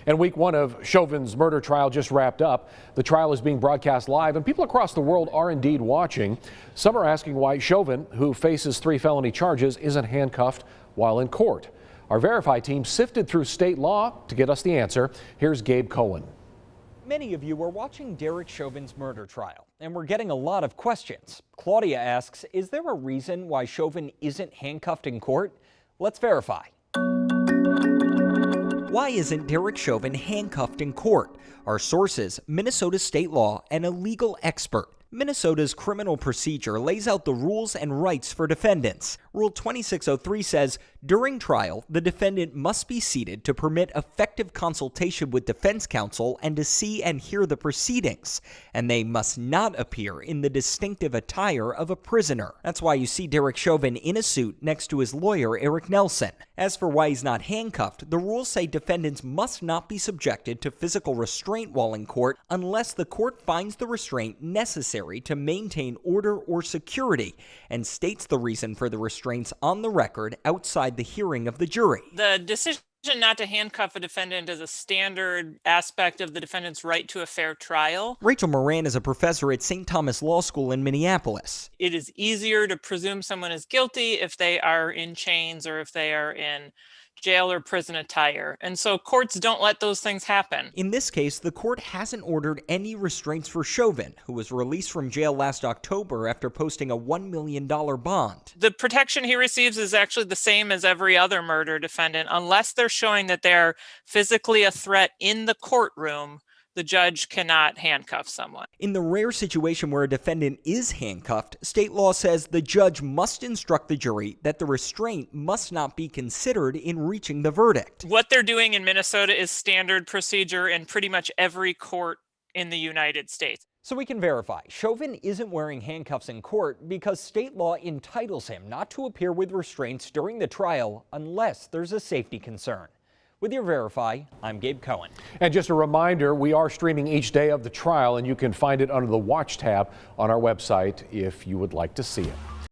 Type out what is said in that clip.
And week one of Chauvin's murder trial just wrapped up. The trial is being broadcast live, and people across the world are indeed watching. Some are asking why Chauvin, who faces 3 felony charges, isn't handcuffed while in court. Our Verify team sifted through state law to get us the answer. Here's Gabe Cohen. Many of you were watching Derek Chauvin's murder trial, and we're getting a lot of questions. Claudia asks, is there a reason why Chauvin isn't handcuffed in court? Let's verify. Why isn't Derek Chauvin handcuffed in court? Our sources, Minnesota state law and a legal expert. Minnesota's criminal procedure lays out the rules and rights for defendants. Rule 2603 says, during trial, the defendant must be seated to permit effective consultation with defense counsel and to see and hear the proceedings, and they must not appear in the distinctive attire of a prisoner. That's why you see Derek Chauvin in a suit next to his lawyer, Eric Nelson. As for why he's not handcuffed, the rules say defendants must not be subjected to physical restraint while in court unless the court finds the restraint necessary to maintain order or security, and states the reason for the restraints on the record outside the hearing of the jury. The decision not to handcuff a defendant is a standard aspect of the defendant's right to a fair trial. Rachel Moran is a professor at St. Thomas Law School in Minneapolis. It is easier to presume someone is guilty if they are in chains or if they are in jail or prison attire. And so courts don't let those things happen. In this case, the court hasn't ordered any restraints for Chauvin, who was released from jail last October after posting a $1 million bond. The protection he receives is actually the same as every other murder defendant, unless they're showing that they're physically a threat in the courtroom. The judge cannot handcuff someone. In the rare situation where a defendant is handcuffed, state law says the judge must instruct the jury that the restraint must not be considered in reaching the verdict. What they're doing in Minnesota is standard procedure in pretty much every court in the United States. So we can verify, Chauvin isn't wearing handcuffs in court because state law entitles him not to appear with restraints during the trial unless there's a safety concern. With your Verify, I'm Gabe Cohen. And just a reminder, we are streaming each day of the trial, and you can find it under the Watch tab on our website if you would like to see it.